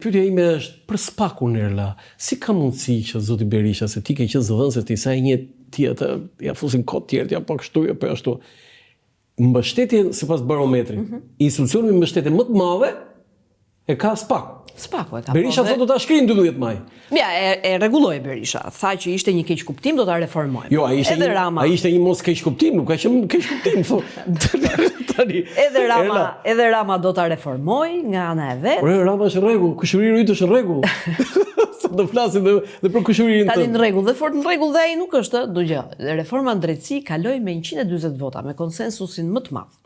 Pyetja ime është për Spakun Erla. Si ka mundësi që zoti Berisha, se ti ke qenë zëdhënës ti sa i një ti atë ja fusin kod tjerë, ja po kështu, ja po ashtu. Mbështetjen sipas barometrit, institucioni me mbështetje më të madhe e ka Spaku. Spaku e ka. Berisha thotë do ta shkrijë në 12 maj. Ja, e rregulloi Berisha. Tha që ishte një keq kuptim, do ta reformojmë. Jo, ai ishte një mos keq kuptim, nuk ka qenë keq kuptim, tani. Edhe Rama do ta reformoj nga ana e vet. Por Rama është në rregull, kushëriu yt është në rregull. Do flasim dhe për kushërinë tani në rregull, dhe fort në rregull dhe ai nuk është, dëgjoj. Reforma në drejtësi kaloi me 140 vota, me konsensusin më të madh.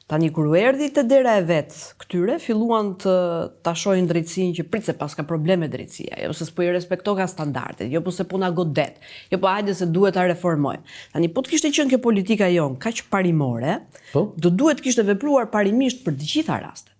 Tani kur u erdhi te dera e vet këtyre, filluan ta shohin drejtësinë që prit se pas ka probleme drejtësia, jo se s'po i respektoka standardet, jo po se puna godet, jo po hajde se duhet ta reformojmë. Tani po të kishte qenë kjo politika jon kaq parimore, do duhet kishte vepruar parimisht për të gjitha rastet.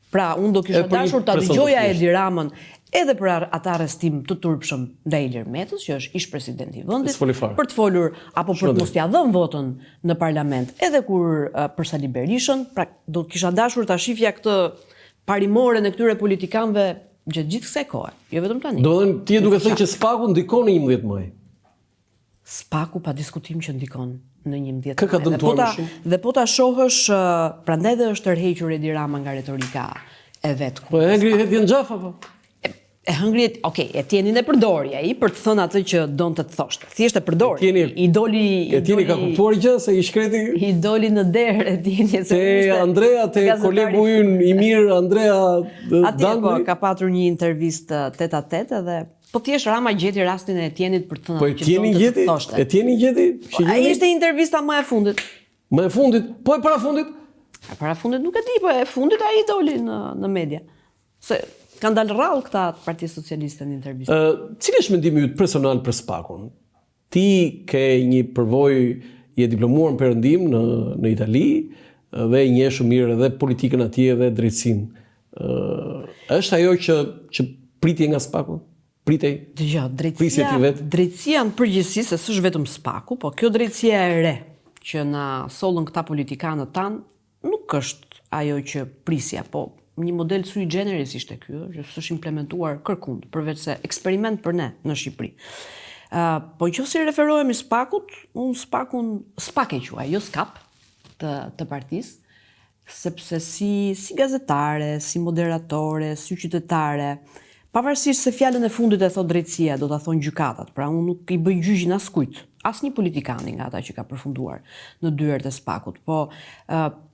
Pra, unë do kisha dashur ta dëgjoja Edi Ramën edhe për atë arrestim të turpshëm ndaj Ilir Metës, që është ish presidenti i vendit, për të folur apo për të mos t'ia dhënë votën në parlament, edhe kur për Sali Berishën, pra do kisha dashur ta shifja këtë parimoren e këtyre politikanëve gjatë gjithë kësaj kohe, jo vetëm tani. Do të thënë ti duke thënë që Spaku ndikon në 11 maj. Spaku pa diskutim që ndikon në 11 maj. Ka dëmtuar më shumë. Dhe po ta shohësh, prandaj dhe është tërhequr Edi Rama nga retorika e vet. Po e ngri Hedin Xhafa po. E hëngriet, e tjenin e përdori ai për të thënë atë që donte të thoshte. Thjesht e përdori. I doli ka kuptuar gjë se i shkreti. I doli në derë e tjeni se Andrea, te kolegu ynë i mirë Andrea Dangu. Ka patur një intervistë tet-a-tet edhe po thjesht Rama gjeti rastin e Etjenit për të thënë që donte të thoshte. Po Etjeni gjeti? Ai ishte intervista më e fundit. Më e fundit? Po e parafundit? E parafundit nuk e di, po e fundit ai doli në media. Se kanë dalë rrallë këta Partisë Socialiste në intervistë. Cili është mendimi yt personal për Spakun? Ti ke një përvojë, je diplomuar në perëndim në Itali dhe i njeh shumë mirë edhe politikën atje dhe drejtësinë. Është ajo që pritje nga Spaku? Pritej? Dgjoj, drejtësia në përgjithësi, se s'është vetëm Spaku, po kjo drejtësia e re që na sollën këta politikanët tan nuk është ajo që prisja, po një model sui generis ishte ky, që s'është implementuar kërkund, përveç se eksperiment për ne në Shqipëri. Po nëse referohemi Spakut, unë Spak e quaj, jo Skap të partisë, sepse si gazetare, si moderatore, si qytetare, pavarësisht se fjalën e fundit e thot drejtësia, do ta thonë gjykatat, pra unë nuk i bëj gjyqin askujt, asnjë politikani nga ata që ka përfunduar në dyert e Spakut, po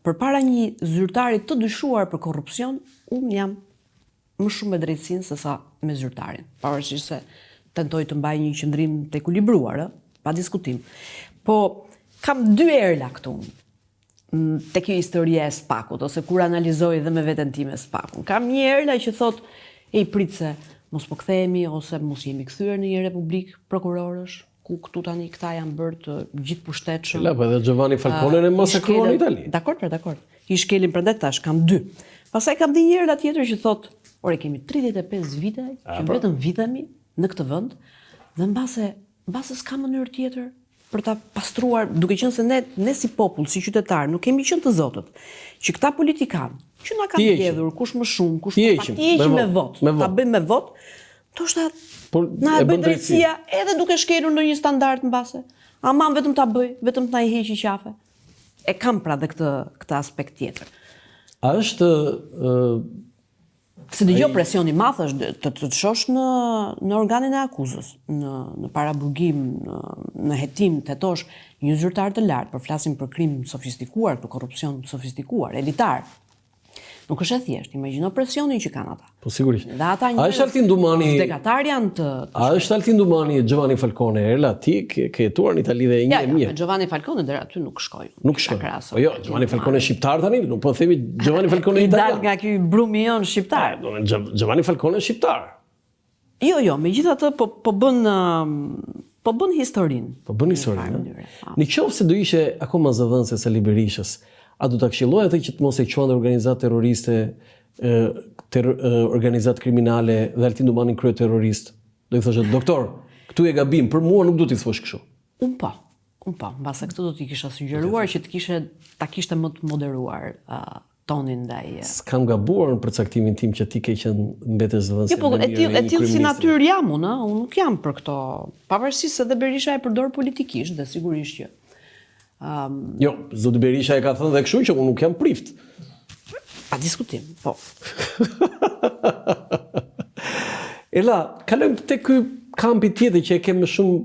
përpara një zyrtari të dyshuar për korrupsion, unë jam më shumë me drejtësinë se sa me zyrtarin, pavarësisht se tentoj të mbaj një qëndrim të ekuilibruar, pa diskutim. Po kam dy erla këtu te kjo historia e Spakut, ose kur analizoj dhe me veten time Spakun. Kam një erla që thot, prit se mos po kthehemi ose mos jemi kthyer në një republikë prokurorësh, ku këtu tani këta janë bërë të gjithë pushtetshëm. Po edhe Giovanni Falcone e masakruan në Itali. Dakor. I shkelin prandaj tash kam dy. Pastaj kam një herë tjetër që thot, kemi 35 vite që vetëm vithemi në këtë vend dhe mbase s'ka mënyrë tjetër për ta pastruar, duke qenë se ne si popull, si qytetar, nuk kemi qenë të zotët, që këta politikanë që na kanë mbledhur kush më shumë, kush më pak, ti heqim me vot, ta bëjmë me vot, ndoshta na e bën drejtësia edhe duke shkelur ndonjë standard mbase. Aman vetëm ta bëj, vetëm të na i heqi qafe. E kam pra dhe këtë aspekt tjetër. A është se dëgjoj presioni i madh është të shosh në organin e akuzës, në paraburgim, në hetim, të hetosh një zyrtar të lartë, për flasim për krim sofistikuar, për korrupsion sofistikuar, elitar. Nuk është e thjeshtë, imagjino presionin që kanë ata. Po sigurisht. Dhe ata A është Altin Dumani? Vdekatar janë të A është Altin Dumani Giovanni Falcone? Erla, ti ke jetuar në Itali dhe e njeh mirë. Ja, Giovanni Falcone deri aty nuk shkoj. Nuk shkoj. Po jo, Giovanni Falcone shqiptar tani, nuk po themi Giovanni Falcone italian. Dal nga ky brumi jon shqiptar. Giovanni Falcone shqiptar. Jo, megjithatë po bën historinë. Po bën historinë. Në qoftë se do ishe akoma zëdhënëse Sali Berishës, a do ta këshilloj atë që të mos e quante organizatë terroriste, organizatë kriminale dhe Altin Dumani krye terrorist? Do i thoshë, doktor, këtu e gabim, për mua nuk do t'i thosh kështu. Unë po, mbase këtë do t'i kisha sugjeruar që ta kishte më të moderuar tonin ndaj. S'kam gabuar në përcaktimin tim që ti ke qenë mbetësvënëse. Jo, po e tillë si natyrë jam unë nuk jam për këto. Pavarësisht se dhe Berisha e përdor politikisht dhe sigurisht që. Jo, zoti Berisha e ka thënë dhe kështu që unë nuk jam prift. Pa diskutim, po. Ela, kalojmë te ky kampi tjetër që e ke më shumë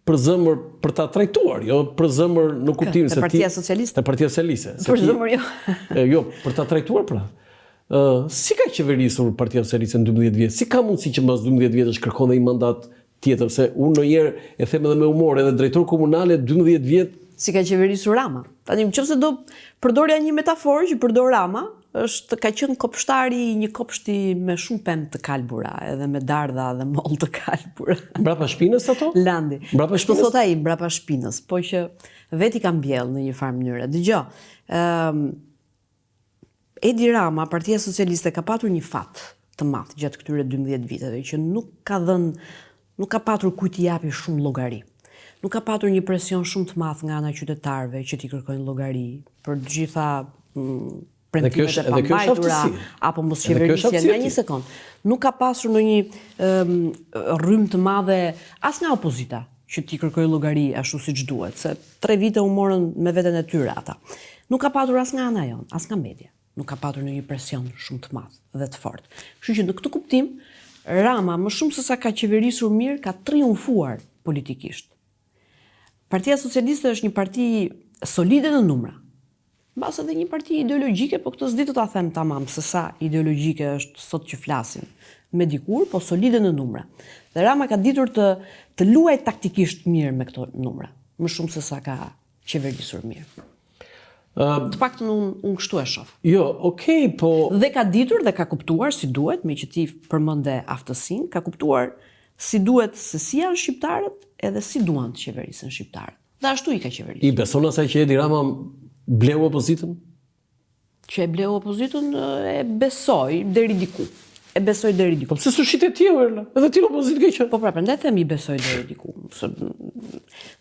për zëmër për ta trajtuar, jo për zëmër në kuptimin se ti... Partia Socialiste? Te Partia Socialiste. Për zëmër jo. Jo, për ta trajtuar pra. Si ka qeverisur Partia Socialiste në 12 vjet? Si ka mundësi që mbas 12 vjetësh kërkon dhe një mandat tjetër? Se unë ndonjëherë e them edhe me humor, edhe drejtor komunale 12 vjet. Si ka qeverisur Rama? Tani nëse do përdorja një metaforë që përdor Rama, ka qenë kopshtari i një kopshti me shumë pemë të kalbura, edhe me dardha dhe mollë të kalbura. Mbrapa shpinës ato? Landi. Mbrapa shpinës? Thot ai, mbrapa shpinës, po që veti ka mbjellë në një farë mënyrë. Dëgjoj, Edi Rama, Partia Socialiste, ka patur një fat të madh gjatë këtyre 12 viteve, që nuk ka patur kujt t'i japi shumë llogari. Nuk ka patur një presion shumë të madh nga ana e qytetarëve që t'i kërkojnë llogari për të gjitha premtimet e pambajtura apo mos qeverisja nga një sekond. Nuk ka pasur ndonjë rrymë të madhe as nga opozita që t'i kërkojë llogari ashtu siç duhet, se 3 vite u morën me veten e tyre ata. Nuk ka patur as nga ana jon, as nga media. Nuk ka patur ndonjë presion shumë të madh dhe të fortë. Kështu që në këtë kuptim, Rama më shumë se sa ka qeverisur mirë, ka triumfuar politikisht. Partia Socialiste është një parti solide në numra. Mbas edhe një parti ideologjike, po këtë s'di të ta them tamam se sa ideologjike është sot që flasim me dikur, po solide në numra. Dhe Rama ka ditur të luajë taktikisht mirë me këto numra, më shumë se sa ka qeverisur mirë. Të paktën unë kështu e shoh. Jo, okay, po... Dhe ka ditur dhe ka kuptuar si duhet, me që ti përmende aftësinë, ka kuptuar si duhet se si janë shqiptarët edhe si duan të qeverisen shqiptarët. Dhe ashtu i ka qeverisur. I beson asaj që Edi Rama bleu opozitën? Që e bleu opozitën e besoj deri diku. Po pse s'u shitet ti Erla? Edhe ti në opozitë ke qenë. Po pra, prandaj them i besoj deri diku.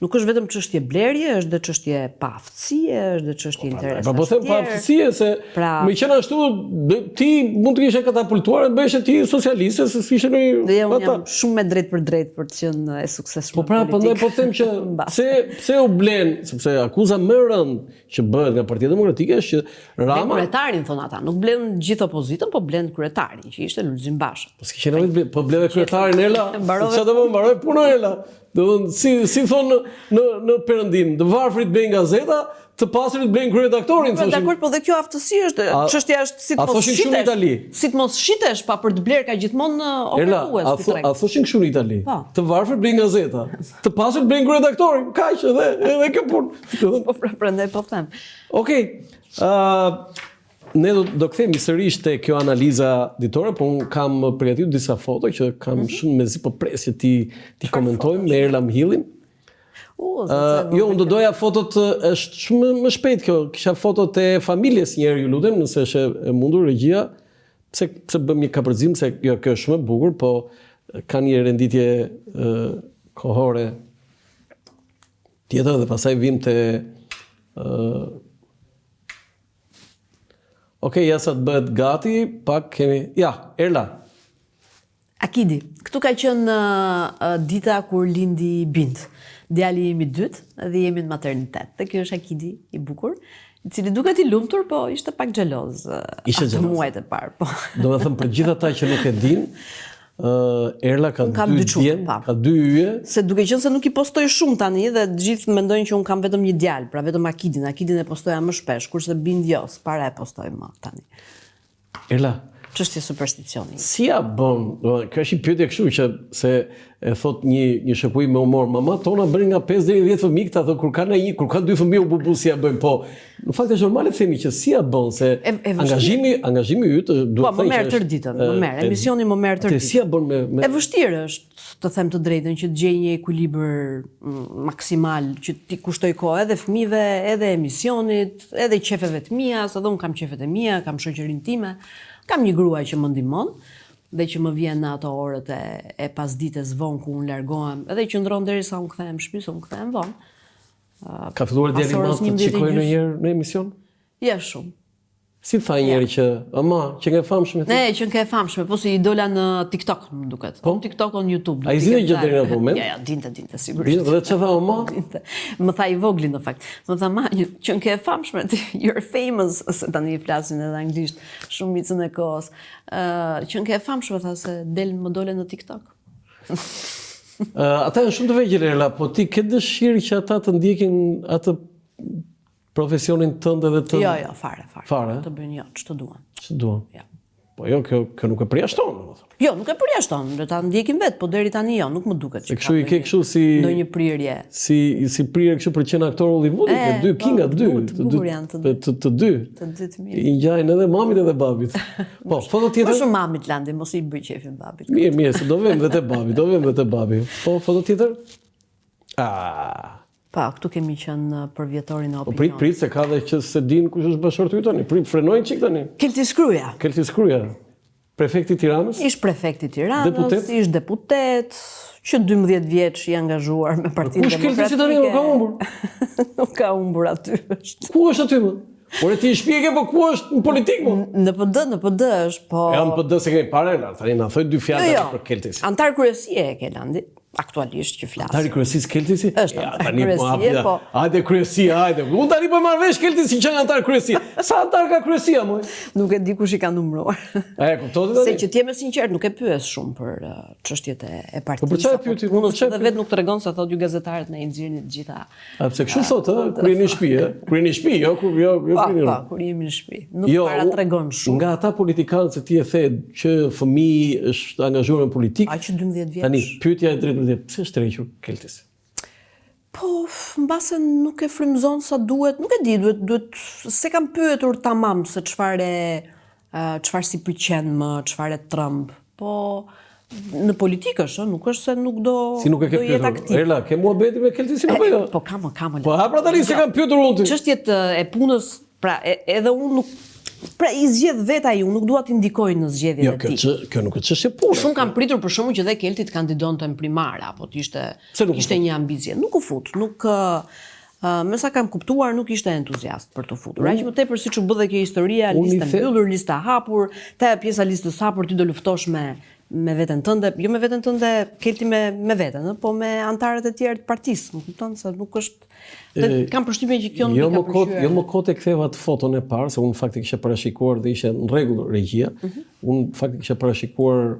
Nuk është vetëm çështje blerje, është dhe çështje pa aftësie, është dhe çështje interesi. Po them pa aftësie se me qenë ashtu ti mund të kishe katapultuar dhe bëheshe ti socialiste se s'ishe në dhe unë jam shumë me drejt për të qenë e suksesshme. Po pra, prandaj po them që pse u blen, sepse akuza më e rëndë që bëhet nga Partia Demokratike është që Rama kryetarin thon ata, nuk blen gjithë opozitën, po blen kryetarin, që ishte Lulzim Basha. Po s'ke qenë po bleve kryetarin Ela. Çfarë do të mbaroj punën Ela? Do si thon në Perëndim, të varfrit blen gazeta, të pasurit blen kryeredaktorin, thoshin. Dakor, po dhe kjo aftësi është, çështja është si të mos shitesh. Si të mos shitesh pa për të bler ka gjithmonë ofertues ti treg. A thoshin kështu në Itali? Të varfrit blen gazeta, të pasurit blen kryeredaktorin, kaq edhe kjo punë. Po prandaj po them. Okej. Ne do kthehemi sërish te kjo analiza ditore, po unë kam përgatitur disa foto që kam shumë mezi po pres që ti komentojmë me Erla Mhillin. Jo, unë do doja fotot, është shumë më shpejt kjo, kisha fotot e familjes njerë, ju lutem, nëse është e mundur regjia, pse bëm një kapërcim, se jo, kjo është shumë e bukur, po ka një renditje kohore tjetër dhe pasaj vim te Okej, ja sa të bëhet gati, pak kemi... Ja, Erla. Akidi, këtu ka qenë dita kur lindi Bind. Djali jemi dytë dhe jemi në maternitet. Dhe kjo është Akidi i bukur, i cili duket i lumtur, po ishte pak xheloz. Ishte xheloz. Muajt e parë, po. Do të them për gjithë ata që nuk e din, Erla ka dy djem, ka 2 yje. Se duke qenë se nuk i postoj shumë tani dhe gjithë mendojnë që unë kam vetëm një djalë, pra vetëm Akidin. Akidin e postoja më shpesh, kurse Bind jo, para e postoj më tani. Erla, çështje supersticioni. Si ja bën? Kjo është një pyetje kështu që se e thot një shoku me humor, mama tona bën nga 5 deri 10 fëmijë, këta thot kur ka 2 fëmijë u bubu si ja bëjnë, po në fakt është normale të themi që si ja bën se angazhimi yt duhet të thënë. Po më merr tërë ditën, më merr. Emisioni më merr tërë ditën. Si ja bën me E vështirë është, të them të drejtën, që të gjej një ekuilibër maksimal që ti kushtoj kohë edhe fëmijëve, edhe emisionit, edhe qefeve të mia, se unë kam qefet e mia, kam shoqërinë time. Kam një gruaj që më ndihmon dhe që më vjen në ato orët e pasdites vonë ku unë largohem, edhe që ndron derisa unë kthehem në shtëpi, se unë kthehem vonë. Ka filluar djali i madh të shikojë ndonjëherë në emision? Ja, shumë. Si tha njëri që, që nga e famshme? Ne, që nga e famshme, po si idola në TikTok, më duket. On TikTok, on YouTube. A i zine gjë deri në moment? Ja, dinte, sigurisht. Dhe që tha ma? Më tha i vogli, në fakt. Më tha, ma, që nga e famshme, you're famous, se tani i flasin edhe anglisht, shumicën e kohës. Që nga e famshme, tha se më dole në TikTok. Ata janë shumë të vegjël, Erla, po ti ke dëshirë që ata të ndjekin atë profesionin tënd edhe të... Jo, fare. Të bëjnë ç'të duan. Ç'të duan? Ja. Po jo, kjo nuk e përjashton, domethënë. Jo, nuk e përjashton, do ta ndjekin vetë, po deri tani jo, nuk më duket që kështu i ke kështu si ndonjë prirje. Si prirje kështu për qenë aktor Hollywoodi, ke dy kinga, dy. Të dy. Të dy të mirë. I ngjajnë edhe mamit edhe babit. Po, foto tjetër. Po shumë mamit landi, mos i bëj qefin babit. Mirë, se do vëmë vetë te babi, Po, foto tjetër? Pa, këtu kemi qenë për vjetorin e opinion. Po prit se ka dhe që se din kush është bashkëshorti yt tani. Frenojnë çik tani. Kelti Skruja. Prefekti i Tiranës? Ish prefekti i Tiranës, ish deputet, që 12 vjeç i angazhuar me Partinë Demokratike. Kush Kelti tani nuk ka humbur? Nuk ka humbur aty. Ku është aty më? Por ti shpjegë po ku është në politikë më? Në PD është, po... Në PD se kemi parë, tani na thoj dy fjalë për Keltin. Antar kryesie e ke landi. Aktualisht që flasim. Antari kryesis Keltisi? Është antar kryesie, po... Hajde kryesia, hajde. Unë tani po marr vesh Keltisi që antar kryesia. Sa antar ka kryesia, moj? Nuk e di kush i ka numëruar. Kuptoni tani? Se që t'jem e sinqert, nuk e pyes shumë për çështjet e partisë. Po për çfarë pyeti? Unë edhe vetë nuk tregon se thotë ju gazetarët na i nxirrni të gjitha. Pse kështu thotë, kur jeni në shtëpi, kur jeni në shtëpi, jo kur kur jemi në shtëpi. Nuk para tregon shumë. Nga ata politikanë se ti e the që fëmijë është angazhuar në politikë. Aq 12 vjeç. Tani pyetja e drejtë, pse është tërhequr Keltis? Po, mbase nuk e frymëzon sa duhet, nuk e di, duhet se kam pyetur tamam se çfarë si pëlqen më, çfarë trëmb. Po në politikë është, nuk është se nuk do jetë aktiv. Erla, ke muhabeti me Keltisin apo jo? Po kam. Po ha pra tani se kam pyetur unë. Çështjet e punës, pra edhe unë nuk i zgjedh vet ai, unë nuk dua t'i ndikoj në zgjedhjet e tij. Jo, kjo nuk është çështje pune. Shumë kam pritur për shkakun që dhe Kelti të kandidonte në primare, apo ishte një ambicie. Nuk u fut, me sa kam kuptuar, nuk ishte entuziast për të futur. Aq më tepër siç u bë dhe kjo historia, lista mbyllur, lista hapur, ta pjesa listës hapur, ti do luftosh me veten tënde, jo me veten tënde, Kelti me veten, po me antarët e tjerë të partisë. Më kupton se nuk është. Kam përshtypjen që kjo nuk i ka pëlqyer. Jo më kot e ktheva atë foton e parë, se unë fakti kisha parashikuar dhe ishte në rregull regjia. Unë fakti kisha parashikuar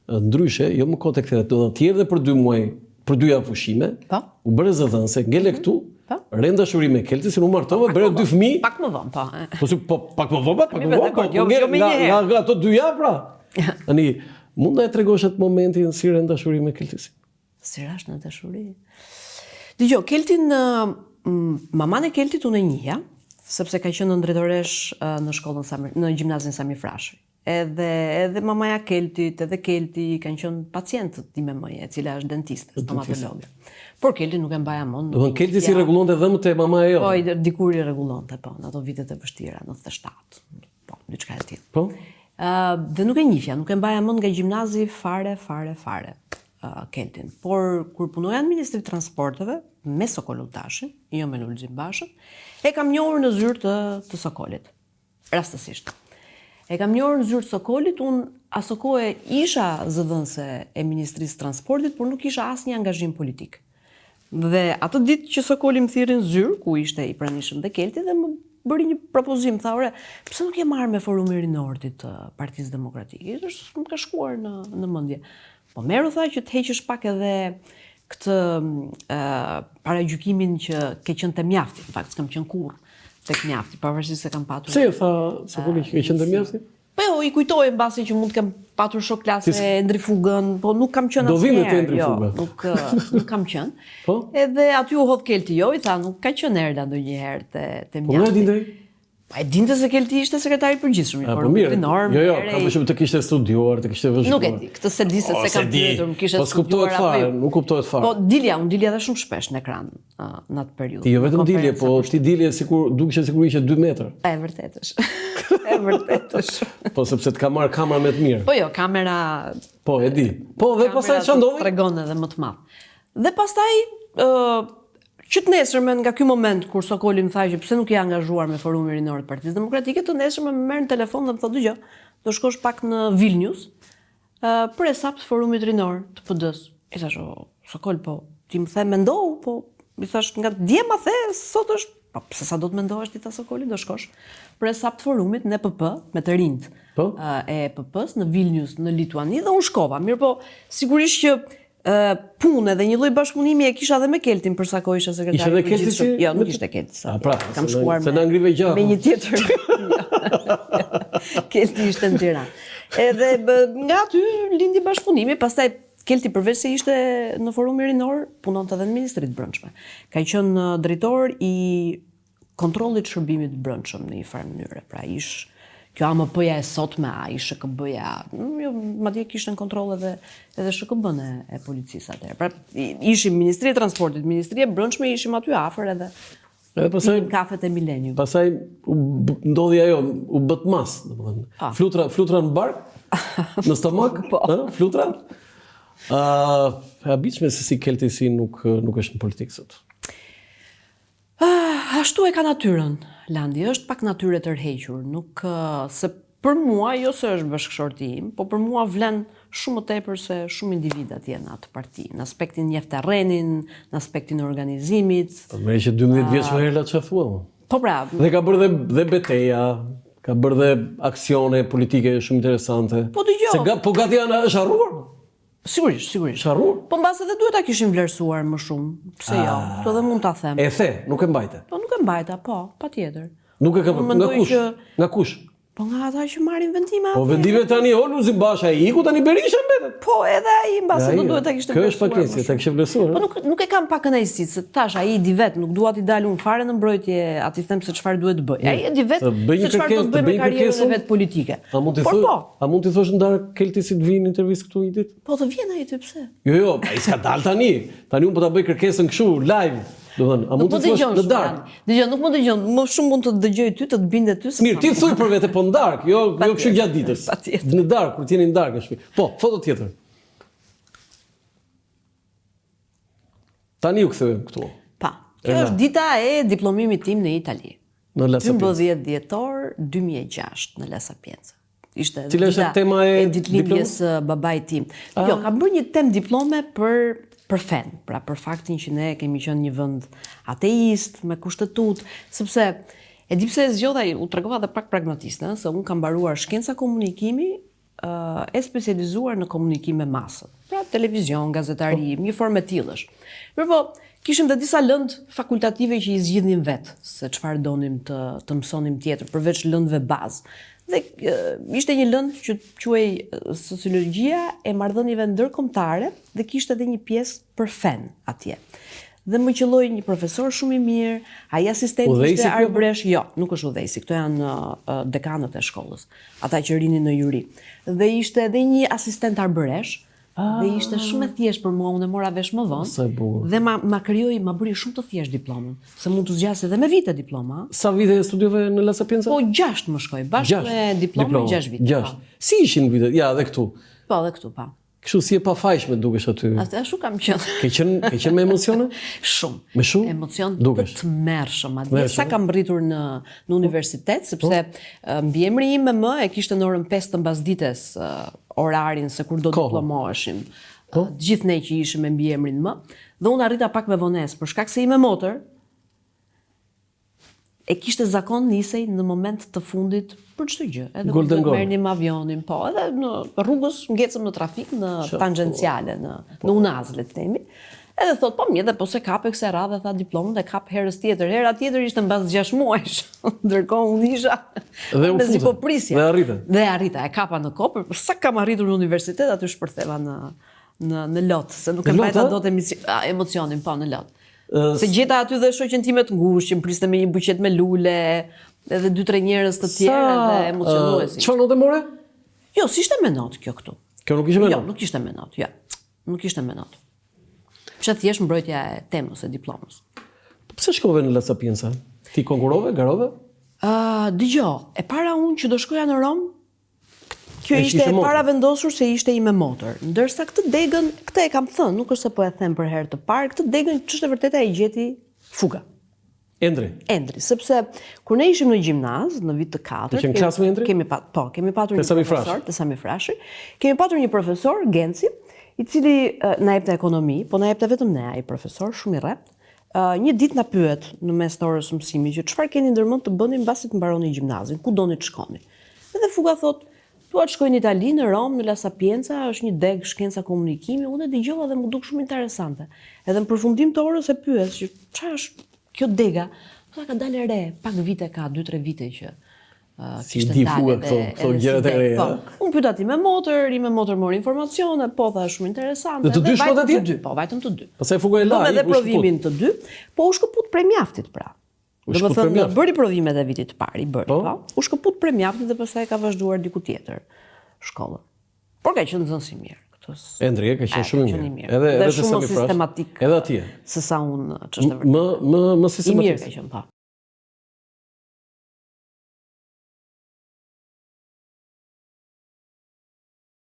ndryshe, jo më kot e ktheva, do të tjerë dhe për 2 muaj, për 2 javë pushime. U bëre zëdhënse, ngele këtu. Renda dashuri me Keltisin, u martova, bëra 2 fëmijë. Pak më vonë, po. Po pak më vonë, nga ato 2 javë pra. Tani mund ta tregosh atë momentin si renda dashuri me Keltisin? Si rash në dashuri? Dgjoj, Keltin, maman e Keltit unë e njihja, sepse ka qenë drejtoresh në shkollën në gjimnazin Sami Frashi. Edhe mamaja Keltit, edhe Kelti kanë qenë pacientët time mëje, e cila është dentiste, stomatologe. Por Kelti nuk e mbaja mend. Do të thonë Kelti si rregullonte dhëmët e mamaja jo. Po, dikur i rregullonte, po, në ato vitet e vështira, 97. Po, diçka e tillë. Po. Dhe nuk e njihja, nuk e mbaja mend nga gjimnazi fare Keltin. Por kur punoja në Ministri të Transporteve me Sokolun tashin, jo me Lulzim Bashën, e kam njohur në zyrë të Sokolit. Rastësisht. E kam njohur në zyrë të Sokolit, unë aso kohë isha zëdhënëse e Ministrisë të Transportit, por nuk isha asnjë angazhim politik. Dhe atë ditë që Sokoli më thirrën në zyrë, ku ishte i pranishëm dhe Kelti, dhe më bëri një propozim, tha, ore, pse nuk e marr me forumin rinortit të Partisë Demokratike? Është më ka shkuar në mendje. Po merru, tha, që të heqësh pak edhe këtë paragjykimin që ke qenë te mjafti. Në fakt, s'kam qenë kurrë tek mjafti, pavarësisht se kam patur. Pse tha Sokoli që ke qenë te mjafti? Po jo, i kujtoj mbasi që mund të kem patur shok klase ndrifugën, po nuk kam qenë asnjëherë. Do vimë te ndrifugën. Jo, nuk kam qenë. Po? Edhe aty u hodh Kelti, jo, i tha, nuk ka qenë Erla ndonjëherë te mjafti. Po nga dinte? E dinte se Kelti ishte sekretari i përgjithshëm, i forum rinor. Jo, ka përshëm të kishte studiuar, të kishte vëzhguar. Nuk e di, këtë se di se kam pyetur, më kishte studiuar apo jo. Nuk kuptohet fare. Po unë dilja dhe shumë shpesh në ekran në atë periudhë. Ti jo vetëm dilje, po ti dilje sikur dukeshe sikur ishe 2 metra. E vërtetësh. Po sepse të ka marrë kamera më të mirë. Po jo, kamera. Po e di. Po dhe pastaj ç'a ndodhi? Tregon edhe më të madh. Dhe pastaj që të nesërmen nga ky moment kur Sokoli më tha që pse nuk i angazhuar me Forumin Rinor të Partisë Demokratike, të nesërmen më merr në telefon dhe më thotë dëgjoj, do shkosh pak në Vilnius për hesap të Forumit Rinor të PD-s. I thash, Sokol, po ti më the mendohu, po i thash nga dje ma the sot është, po pse sa do të mendohesh ti, tha Sokoli, do shkosh për hesap të Forumit në PP me të rinjt e PP-s në Vilnius në Lituani dhe unë shkova. Mirë, po sigurisht që punë dhe një lloj bashkëpunimi e kisha edhe me Keltin përsa kohë isha sekretari. Ishte edhe Kelti si? Jo, nuk ishte Kelti. Pra, kam shkuar se na ngrive gjatë. Me një tjetër. Kelti ishte në Tiranë. Edhe nga aty lindi bashkëpunimi, pastaj Kelti përveç se ishte në Forumin Rinor, punonte edhe në Ministrinë e Brendshme. Ka qenë drejtor i kontrollit të shërbimit të brendshëm në një farë mënyrë. Pra kjo AMP-ja e sotme, SHKB-ja, madje kishte në kontroll edhe SHKB-n e policisë atëherë. Pra ishim Ministria e Transportit, Ministria e Brendshme, ishim aty afër edhe pastaj kafet e Millennium. Pastaj ndodhi ajo, u bët mas, domethënë. Flutra në bark, në stomak, flutra. Habitshme se si Kelti si nuk është në politikë sot. Ashtu e ka natyrën, Landi, është pak natyrë e tërhequr, nuk se për mua, jo se është bashkëshorti im, po për mua vlen shumë më tepër se shumë individat janë atë parti, në aspektin njeh terrenin, në aspektin e organizimit. Po më që 12 vjeç më herë la çfarë thua? Po pra. Dhe ka bërë dhe beteja, ka bërë dhe aksione politike shumë interesante. Po dëgjoj. Se po gati është harruar. Sigurisht. Harruar. Po mbas edhe duhet ta kishin vlerësuar më shumë. Pse jo? Kjo dhe mund ta them. E the, nuk e mbajte. Po nuk e mbajta, po, patjetër. Nuk e ka nga kush? Nga kush? Po nga ata që marrin vendime. Po vendime tani Oluzi Basha iku, tani Berisha mbetet. Po edhe ai mbas do duhet ta kishte vlerësuar. Kjo është pakesë, ta kishte vlerësuar. Po nuk e kam pa kënaqësi, se tash ai di vet, nuk dua t'i dalë unë fare në mbrojtje, aty them se çfarë duhet të bëj. Ai e di vet se çfarë do të bëj me karrierën e vet politike. A mund t'i thosh ndar Kelti si të vinë në intervistë këtu një ditë? Po të vjen ai ty pse? Jo, ai s'ka dalë tani. Tani unë po ta bëj kërkesën kështu live. A mund të thosh në darkë? Dëgjoj, nuk mund të dëgjon, më shumë mund të dëgjoj ty, të bindet ty. Mirë, ti thuj për vete po në darkë, jo kështu gjatë ditës. Në darkë, kur t'jeni në darkë në shtëpi. Po, foto tjetër. Tani u kthejmë këtu. Pa. Kjo është dita e diplomimit tim në Itali. Në La Sapienza. 12 dhjetor 2006 në La Sapienza. Ishte cila është tema e ditëlindjes babait tim. Jo, kam bërë një temë diplome për fen, pra për faktin që ne kemi qenë një vend ateist, me kushtetut, sepse e di pse e zgjodha, u tregova edhe pak pragmatiste, se unë kam mbaruar shkenca komunikimi e specializuar në komunikim me masët. Pra televizion, gazetari, një formë e tillësh. Mirë po, kishim dhe disa lëndë fakultative që i zgjidhnim vetë, se çfarë donim të mësonim tjetër, përveç lëndëve bazë. Dhe ishte një lëndë që quhej sociologjia e marrëdhënieve ndërkombëtare dhe kishte edhe një pjesë për fen atje. Dhe më qelloi një profesor shumë i mirë, ai asistenti ishte Arbresh, jo, nuk është udhëheqësi, këto janë dekanët e shkollës, ata që rinin në juri. Dhe ishte edhe një asistent Arbresh, dhe ishte shumë e thjeshtë për mua, unë e mora vesh më vonë. Dhe ma bëri shumë të thjesht diplomën, se mund të zgjas edhe me vite diploma. Sa vite studiove në La Sapienza? Po 6 më shkoj, bashkë me diplomën 6 vite. 6. Si ishin vitet? Ja, edhe këtu. Po, edhe këtu, pa. Kështu si e pafajshme dukesh aty. Ashtu kam qenë. Ke qenë me emocione? Shumë. Me shumë? Emocion të tmerrshëm. Sa kam rritur në universitet, sepse mbiemri im me më e kishte në orën 5 të mbasdites orarin se kur do diplomoheshim. Gjithë ne që ishim me mbiemrin më, dhe unë arrita pak me vonesë, për shkak se i me motor, e kishte zakon nisej në moment të fundit për çdo gjë. Edhe kur do merrnim avionin, po, edhe në rrugës ngecëm në trafik, në tangenciale, në unaz, le të themi. Edhe thot, po mirë, dhe po se kape kësaj radhe, tha diplomën dhe kap herës tjetër. Hera tjetër ishte mbas 6 muajsh. Ndërkohë unë isha me si po prisja. Dhe arrita, e kapa në kopër, sa kam arritur në universitet, aty shpërtheva në lot, se nuk e mbajta dot emocionin, po, në lot. Se gjeta aty dhe shoqen time të ngushtë, që më priste me një buqet me lule, edhe 2-3 njerëz të tjerë dhe emocionuesi. Çfarë notë more? Jo, s'ishte me notë kjo këtu. Kjo nuk ishte me notë? Jo, nuk ishte me notë, ja. Nuk ishte me notë. Pse thjesht mbrojtja e temës e diplomës. Pse shkove në La Sapienza? Ti konkurove, garove? Dëgjoj, e para unë që do shkoja në Rom, kjo ishte e para vendosur se ishte i me motor. Ndërsa këtë degën, këtë e kam thënë, nuk është se po e them për herë të parë, këtë degën ç'është e vërtetë e gjeti Fuga. Endri. Endri, sepse kur ne ishim në gjimnaz, në vit të 4, Ishim klasë me Endri? kemi patur një profesor, të Sami Frashi, kemi patur një profesor, Genci, i cili na jepte ekonomi, po na jepte vetëm ne, ai profesor, shumë i rrept. Një ditë na pyet në mes të orës mësimi që çfarë keni ndërmend të bëni mbasi të mbaroni gjimnazin, ku doni të shkoni. Edhe Fuga thot, dua të shkoj në Itali, në Rom, në La Sapienza, është një deg shkenca komunikimi, unë e dëgjova dhe më duk shumë interesante. Edhe në përfundim të orës e pyet që çfarë është kjo dega? Ka dalë re, pak vite ka, 2-3 vite që kishte dalë këto gjërat e reja. Unë pyet ati me motor mori informacione, po tha shumë interesante. Dhe të dy shkot atje? Po, vajtëm të dy. Pastaj Fuga e la, edhe provimin të dy, po u shkëput prej mjaftit pra. Do të thënë, bëri provimet e vitit të parë, u shkëput prej mjaftit dhe pastaj ka vazhduar diku tjetër shkollën. Por ka qenë nxënës i mirë. Endri ka qenë shumë i mirë. Edhe shumë sistematik. Edhe atje. Se sa unë ç'është vërtet. Më sistematik. I mirë ka qenë, po.